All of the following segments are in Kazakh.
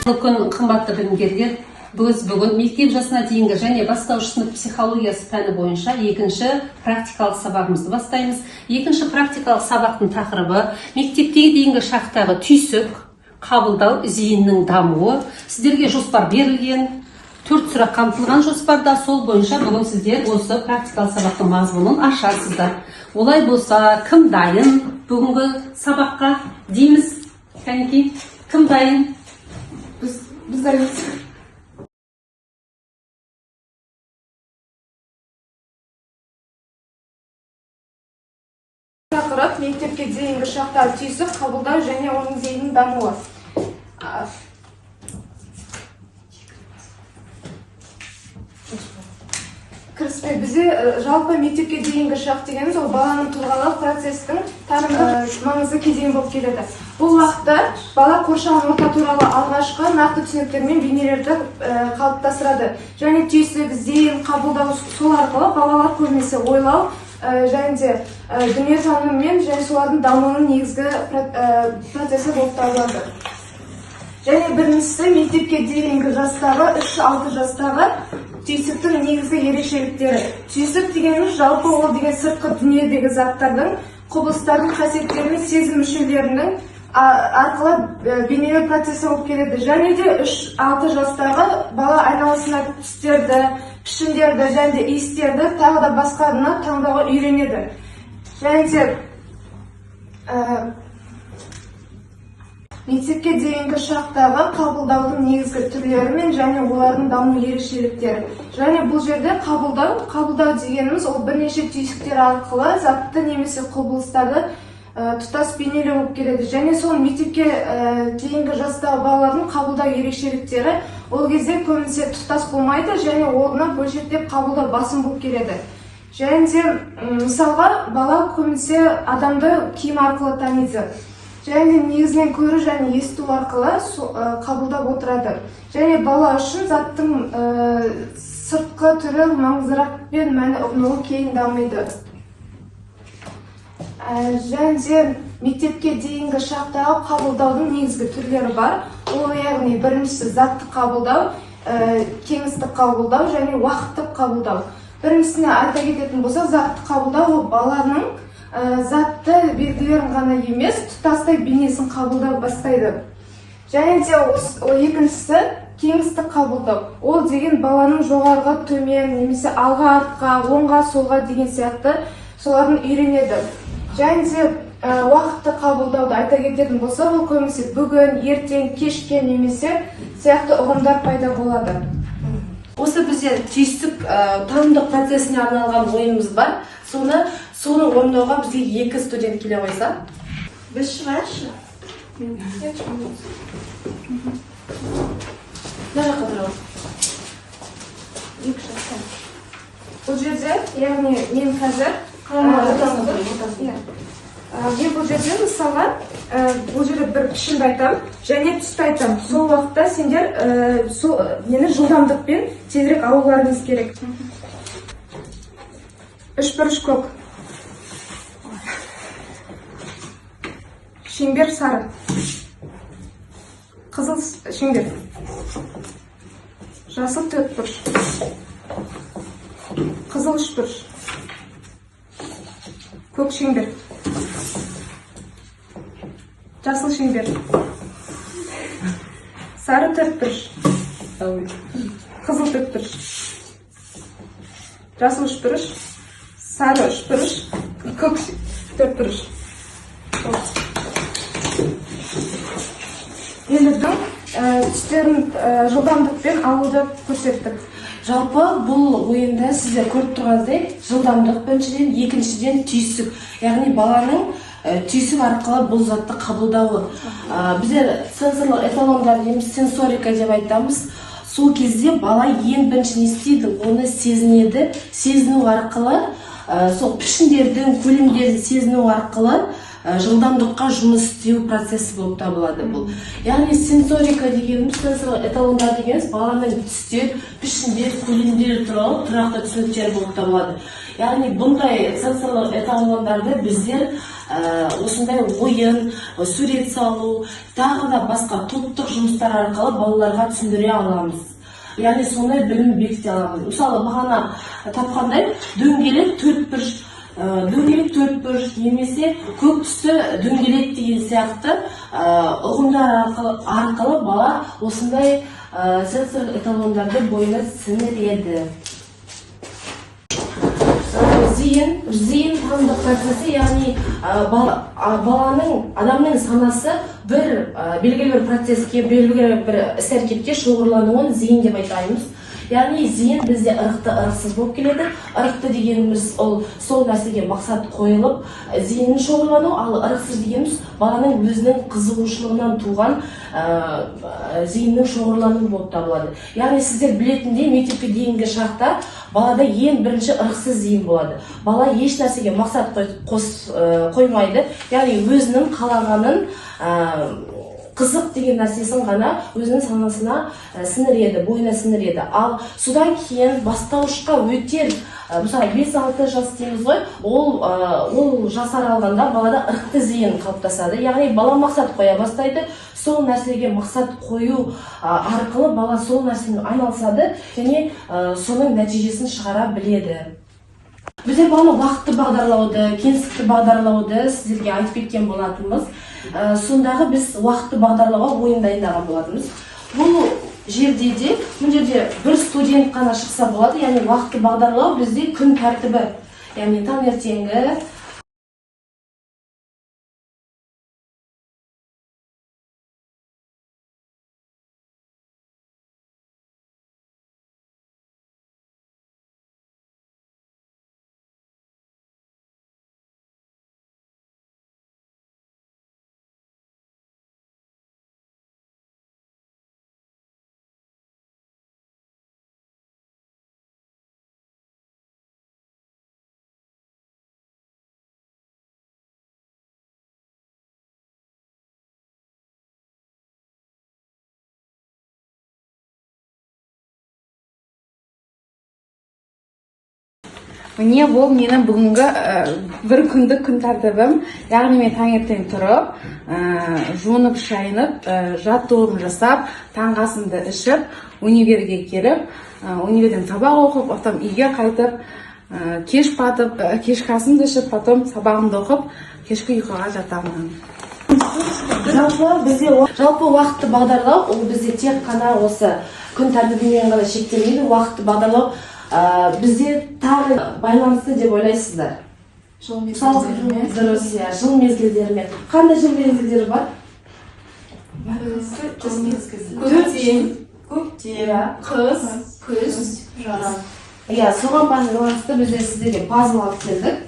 Күн қымбатты білімгерлер, бүгін мектеп жасына дейінгі және бастауыш сынып психологиясы пәні бойынша екінші практикалық сабағымызды бастаймыз. Екінші практикалық сабақтың тақырыбы мектептегі дейінгі шақтағы түйсік, қабылдау, зейіннің дамуы. Сіздерге жоспар берілген, 4 сұрақ қамтылған жоспарда, сол бойынша бүгін сіздер осы практикалық сабақтың мазмұнын ашасыздар. Олай болса, кім дайын бүгінгі сабаққа дейміз? Кәнекей, кім дайын? Біз дайынбыз. Тақырып мектепке дейінгі шақтағы түйсік, қабылдау және оның зейіннің дамуы. Кіріспе, бізде жалпы мектепке дейінгі шақ дегеніміз ол баланың тұлғалық процестің танымдық маңызды кезеңі болып келеді. Бұл уақытта бала қоршаған орта туралы алғашқы нақты түсініктер мен бейнелерді қалыптастырады. Және түйсік, зейін, қабылдау сол арқылы балалар көбінесе ойлау және де дүниетаныммен және солардың дамуының негізгі процесі болып табылады. Және біріншісі мектепке дейінгі жастағы 3-6 жастағы түйсіктің негізгі ерекшеліктері. Түйсік дегеніміз жалпы ол деген сыртқы дүниедегі заттардың, құбылыстардың, қасиеттері мен сезім мүшелерінің арқылы бейнелеу процесі болып келеді. Және де 3-6 жастағы бала айналасына түстерді, пішіндерді және де иістерді тағы да басқаны таңдауға үйренеді. Және де мектепке дейінгі шақтағы қабылдаудың негізгі түрлері мен және олардың даму ерекшеліктері. Және бұл жерде қабылдау дегеніміз ол бірнеше түйсіктер арқылы затты немесе құбылыстарды тұтас бейнелеу болып келеді. Және сол мектепке дейінгі жастағы балалардың қабылдау ерекшеліктері ол кезде көбінесе тұтас болмайды және оны бөлшектеп қабылдау басым болып келеді. Және де мысалға бала көбінесе адамды киім арқылы таниды. Және негізінен көру және есту арқылы қабылдап отырады. Және бала үшін заттың сыртқы түрі маңыздырақ пен мәні ұғынуы кейін дамиды. Және де мектепке дейінгі шақтағы қабылдаудың негізгі түрлері бар. Ол яғни біріншісі затты қабылдау, кеңістік қабылдау және уақыттық қабылдау. Біріншісіне айта кететін болса, затты қабылдау баланың затты белгілерін ғана емес, тұтастай бейнесін қабылдау бастайды. Және де екіншісі кеңістік қабылдау. Ол деген баланың жоғарғы, төмен, немесе алға, артқа, оңға, солға деген сияқты соларын үйренеді. Және де уақытты қабылдауды айта кететін болса, ол көбінесе бүгін, ертең, кешке немесе сияқты ұғымдар пайда болады. Осы бізде түйсік танымдық процесіне арналған ойымыз бар. Соны орындауға бізге 2 студент келе қойса. Біз шығайықшы. Мына жаққа тұралım. Бұл жерде, яғни мен қазір мен бұл жерде мысалға бұл жерде бір пішінді айтам және түсті айтам. Сол уақытта сендер мені жылдамдықпен тезірек алуларыңыз керек. 3-1 көк. Шеңбер сары. Қызыл шеңбер. Жасыл 4-1. Қызыл 3-1. Көк шеңбер. Жасыл шеңбер. Сары 4-1. Қызыл 4-1. Жасыл 3-1. Сары 3-1. Көк 4-1. Елдің түстерін жылдамдықпен алуды көрсеттік. Жалпы бұл ойында сіздер көріп тұрғандай жылдамдық біріншіден, екіншіден түйсік. Яғни баланың түйсік арқылы бұл затты қабылдауы. Біздер сенсорлық эталондар дейміз, сенсорика деп айтамыз. Сол кезде бала ең бірінші не істейді, оны сезінеді. Сезіну арқылы, сол пішіндердің, көлемдерді сезіну арқылы жылдамдыққа жұмыс істеу процесі болып табылады бұл. Яғни сенсорика дегеніміз, сенсорлық эталондар дегеніміз баланың түстер, пішіндер, көлемдер туралы тұрақты түсініктер болып табылады. яғни бұндай сенсорлық эталондарды біздер осындай ойын, сурет салу, тағы да басқа топтық жұмыстар арқылы балаларға түсіндіре аламыз. Яғни сондай білім бекіте аламыз. Мысалы, бағана тапқандай дөңгелек төртбұрыш немесе көк түсті дөңгелек деген сияқты ұғымдар арқылы бала осындай сенсор эталондарды бойына сіңіреді. Зейін танымдық процесі, яғни адамның санасы белгілі бір процеске, белгілі бір іс-әрекетке шоғырлануын зейін деп айтаймыз. Яғни зейін бізде ырықты ырықсыз болып келеді. Ырықты дегеніміз ол сол нәрсеге мақсат қойылып, зейіннің шоғырлану, ал ырықсыз дегеніміз баланың өзінің қызығушылығынан туған зейіннің шоғырлануы болып табылады. Яғни сіздер білетіндей, мектепке дейінгі шақта балада ең бірінші ырықсыз зейін болады. Бала еш нәрсеге мақсат қоймайды, яғни өзінің қалағанын, қызық деген нәрсесін ғана өзінің санасына сіңіреді, бойына сіңіреді. Ал содан кейін бастауышқа өтер, мысалы 5-6 жас дейміз ғой, ол жас аралығында балада ырықты зейін қалыптасады. Яғни бала мақсат қоя бастайды, сол нәрсеге мақсат қою арқылы бала сол нәрсемен айналысады және соның нәтижесін шығара біледі. Біздер баланы уақытты бағдарлауды, кеңістікті бағдарлауды сіздерге айтып кеткен болатынбыз. Сондағы біз уақытты бағдарлауға ойын дайындаған болатынбыз. Бұл жерде де, бұл жерде бір студент қана шықса болады, яғни уақытты бағдарлау бізде күн тәртібі, яғни таңертеңгі Міне бұл менің бүгінгі бір күндік күн тәртібім. Яғни мен таңертең тұрып, жуынып, шайынып, жаттығуымды жасап, таңғы асымды ішіп, универге келіп, универден сабақ оқып, потом үйге қайтып, кеш батып, кешкі асымды ішіп, потом сабағымды оқып, кешкі ұйқыға жатамын. Жалпы уақытты бағдарлау, ол бізде тек қана осы күн тәртібімен ғана шектелмейді. Уақытты бағдарлау бізде тағы байланысты деп ойлайсыздар? Жыл мезгілдерімен. Дұрыс, жыл мезгілдерімен. Қандай жыл мезгілдері бар? Көктем, қыс, күз, жаз. Соған байланысты біздер сіздерге пазл алып келдік.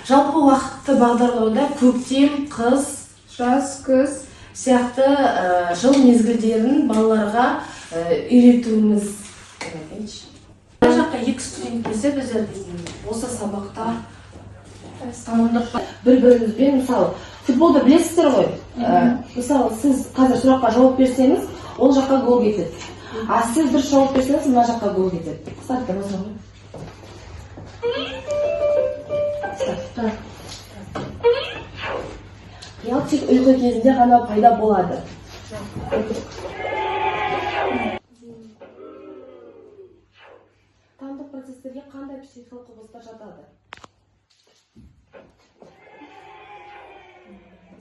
Жалпы уақытты бағдарлауда көктем, қыс, Жаз, күз, сияқты жыл мезгілдерін балаларға үйретуіміз керек. Мына жаққа 2 студент келсе, біздер осы сабақта танымдық бір-бірімізбен, мысалы, футболды білесіздер ғой. Мысалы, сіз қазір сұраққа жауап берсеңіз, ол жаққа гол кетеді. А сіз дұрыс жауап берсеңіз, мына жаққа гол кетеді. Старттыңыз ғой. Қиял тек ұйқы кезінде ғана пайда болады. Танымдық процестерге қандай психикалық құбылыстар жатады?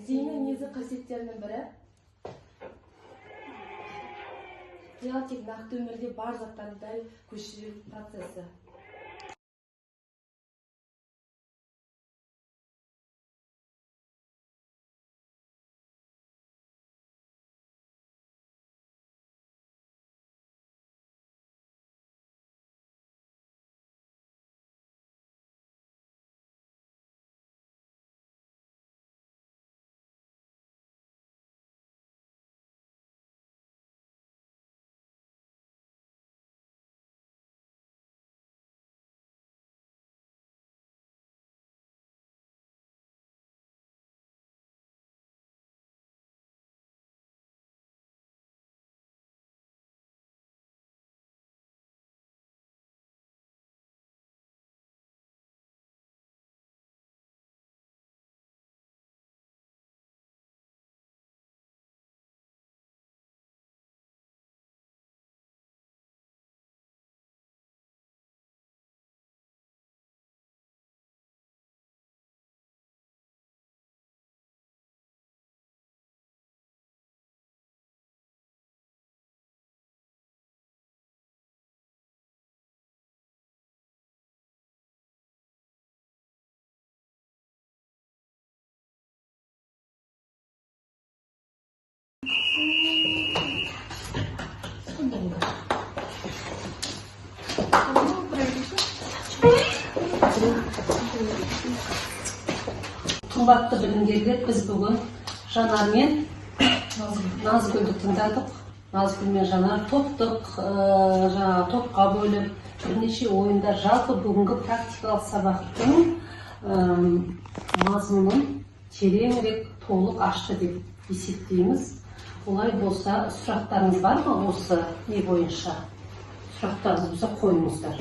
Зейіннің негізгі қасиеттерінің бірі қиял тек нақты өмірде бар заттарды дәл көшіру процесі. Қымбатты білімгерлер, біз бүгін Жанар мен Назгүлді тыңдадық. Назгүл мен Жанар топқа бөліп бірнеше ойындар, жалпы бүгінгі практикалық сабақтың мазмұнын тереңірек, толық ашты деп есептейміз. Олай болса, сұрақтарыңыз бар ма осы не бойынша? Сұрақтарыңыз болса қойыңыздар.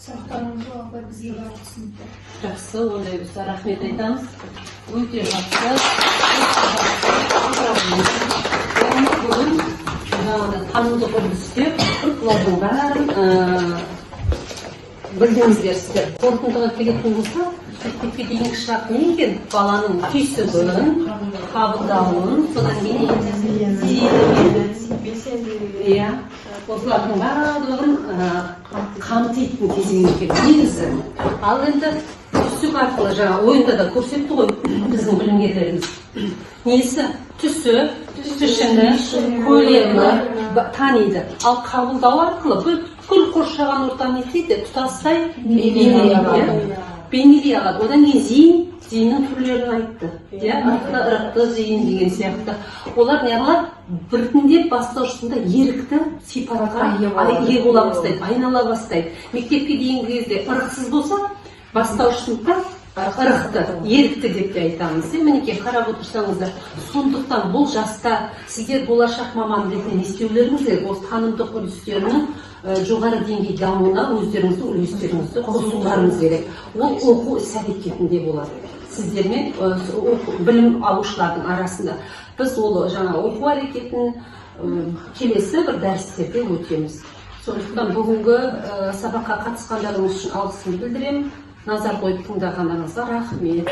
Сұрақтарыңызға албай бізге барлық түсінікті. Жақсы, ондай болса рахмет айтамыз. Өте жақсы. Бүгін танымдық үрдістер, бұлардың бәрін білдіңіздер сіздер. Қорытындыға келетін болса, мектепке дейінгі шақ не екен? Баланың түйсігін, қабылдауын, содан кейін зейіні, осылардың барлығын қамтитын кезең екен негізі. Ал енді түсік арқылы жаңа ойында да көрсетті ғой біздің білімгерлеріміз. Несі? Түсі, пішіні, көлемі таниды. Ал қабылдау арқылы бүкіл қоршаған ортаны не дейді? Тұтастай бейнелей алады. Одан кейін зейіннің түрлерін айтты. Ырықты зейін деген сияқты. Олар неғылар біртіндеп бастаушысында ерікті сипатқа ие бола бастайды, айнала бастайды. Мектепке дейінгі кезде ырықсыз болса, бастаушысында ырықты, ерікті деп те айтамыз. Мінекей қарап отырсаңыздар, сондықтан бұл жаста сіздер болашақ маман ретінде не істеулеріңіз керек? Осы танымдық үрдістерінің жоғары деңгей дамуына өздеріңіздің үлестеріңізді қосуларыңыз керек. Ол оқу іс-әрекетінде болады. Сіздермен білім алушылардың арасында. Біз ол жаңа оқу әрекетін келесі бір дәрістерде өтеміз. Сондықтан бүгінгі сабаққа қатысқандарыңыз үшін алғысымды білдіремін. Назар қойып тыңдағандарыңызға рахмет.